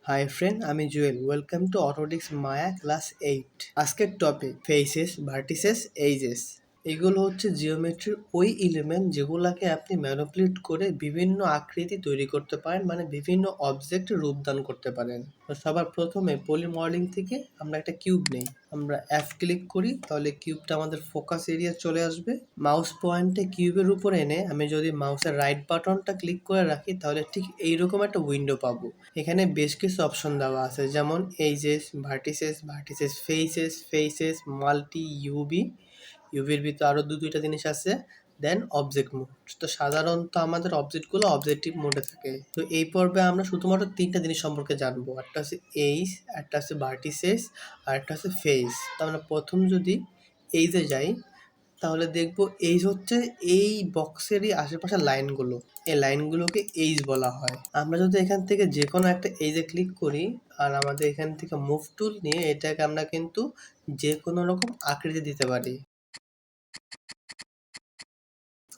Hi friend, আমি Jewel. Welcome to Autodesk Maya class 8। আজকের topic faces, vertices, edges. এগুলো হচ্ছে জিওমেট্রির ওই এলিমেন্ট যেগুলোকে আপনি ম্যানিপুলেট করে বিভিন্ন আকৃতি তৈরি করতে পারেন, মানে বিভিন্ন অবজেক্ট রূপদান করতে পারেন। তো সবার প্রথমে পলি মডেলিং থেকে আমরা একটা কিউব নেই, আমরা এফ ক্লিক করি, তাহলে কিউবটা আমাদের ফোকাস এরিয়া চলে আসবে। মাউস পয়েন্টে কিউবের উপর এনে আমি যদি মাউসের রাইট বাটনটা ক্লিক করে রাখি তাহলে ঠিক এইরকম একটা উইন্ডো পাবো। এখানে বেশ কিছু অপশন দেওয়া আছে, যেমন edges, vertices, vertices faces, faces multi, ইউভির ভিতরে আরও দুইটা জিনিস আছে। Then object mode. তো সাধারণত আমাদের অবজেক্টগুলো অবজেক্টিভ মোডে থাকে। তো এই পর্বে আমরা শুধুমাত্র তিনটা জিনিস সম্পর্কে জানবো। একটা হচ্ছে এইজ, একটা হচ্ছে ভার্টিসেস, আর একটা হচ্ছে ফেস। তো আমরা প্রথম যদি এইজে যাই তাহলে দেখব এইজ হচ্ছে এই বক্সেরই আশেপাশের লাইনগুলো। এই লাইনগুলোকে এইজ বলা হয়। আমরা যদি এখান থেকে যে কোনো একটা এইজে ক্লিক করি আর আমাদের এখান থেকে মুভ টুল নিয়ে এটাকে আমরা কিন্তু যে কোনো রকম আকৃতি দিতে পারি।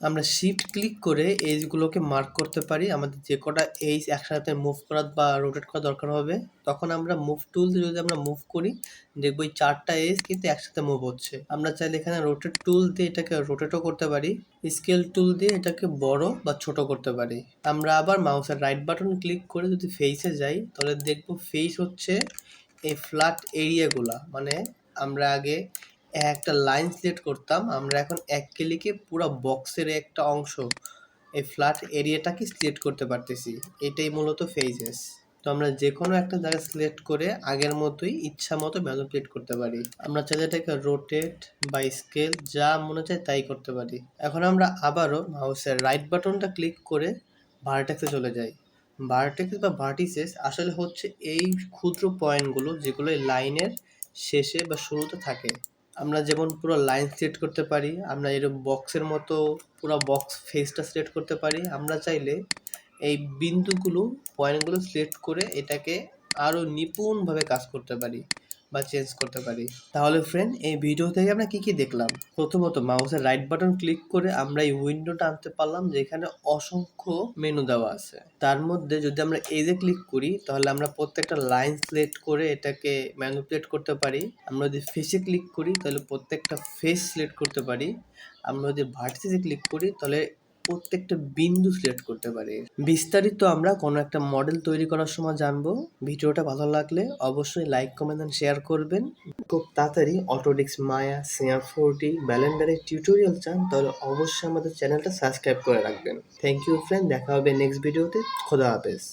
আমরা শিফট ক্লিক করে এজগুলোকে মার্ক করতে পারি। আমাদের যে কটা এজ একসাথে মুভ করা বা রোটেট করা দরকার হবে, তখন আমরা মুভ টুল দিয়ে যদি আমরা মুভ করি দেখবো এই চারটা এজ কিন্তু একসাথে মুভ হচ্ছে। আমরা চাইলে এখানে রোটেট টুল দিয়ে এটাকে রোটেটও করতে পারি, স্কেল টুল দিয়ে এটাকে বড় বা ছোট করতে পারি। আমরা আবার মাউসের রাইট বাটন ক্লিক করে যদি ফেসে যাই তাহলে দেখবো ফেস হচ্ছে এই ফ্ল্যাট এরিয়াগুলা, মানে আমরা আগে একটা লাইন সিলেক্ট করতাম, আমরা এখন এক ক্লিকে পুরো বক্সের একটা অংশ এই ফ্ল্যাট এরিয়াটাকে সিলেক্ট করতে পারতেছি। এটাই মূলত ফেজেস। তো আমরা যে কোনো একটা জায়গা সিলেক্ট করে আগের মতোই ইচ্ছা মতো ম্যানিপুলেট করতে পারি। আমরা চাইলে এটাকে রোটেট বা স্কেল যা মনে চায় তাই করতে পারি। এখন আমরা আবারও মাউসের রাইট বাটনটা ক্লিক করে ভার্টেক্সে চলে যাই। ভার্টেক্স বা ভার্টিসেস আসলে হচ্ছে এই ক্ষুদ্র পয়েন্টগুলো যেগুলো এই লাইনের শেষে বা শুরুতে থাকে। আমরা যেমন পুরো লাইন সিলেক্ট করতে পারি, আমরা এরকম বক্সের মতো পুরো বক্স ফেসটা সিলেক্ট করতে পারি। আমরা চাইলে এই বিন্দুগুলো, পয়েন্টগুলো সিলেক্ট করে এটাকে আরও নিপুণভাবে কাজ করতে পারি বা চেঞ্জ করতে পারি। তাহলে ফ্রেন্ড, এই ভিডিও থেকে আমরা কি দেখলাম? প্রথমত মাউসের রাইট বাটন ক্লিক করে আমরা এই উইন্ডোটা আনতে পারলাম যেখানে অসংখ্য মেনু দেওয়া আছে। তার মধ্যে যদি আমরা এজে ক্লিক করি তাহলে আমরা প্রত্যেকটা লাইন সিলেক্ট করে এটাকে ম্যানিপুলেট করতে পারি। আমরা যদি ফেসে ক্লিক করি তাহলে প্রত্যেকটা ফেস সিলেক্ট করতে পারি। আমরা যদি ভার্টিসে ক্লিক করি তাহলে প্রত্যেকটা বিন্দু সিলেক্ট করতে পারি। বিস্তারিত আমরা কোনো একটা মডেল তৈরি করার সময় জানবো। ভিডিওটা ভালো লাগলে অবশ্যই লাইক, কমেন্ট এন্ড শেয়ার করবেন। খুব তাড়াতাড়ি অটোডেস্ক মায়া, সিআর 40, ব্যালেন্ডারের টিউটোরিয়াল চান তাহলে অবশ্যই আমাদের চ্যানেলটা সাবস্ক্রাইব করে রাখবেন। থ্যাংক ইউ ফ্রেন্ড, দেখা হবে নেক্সট ভিডিওতে। খোদা হাফেজ।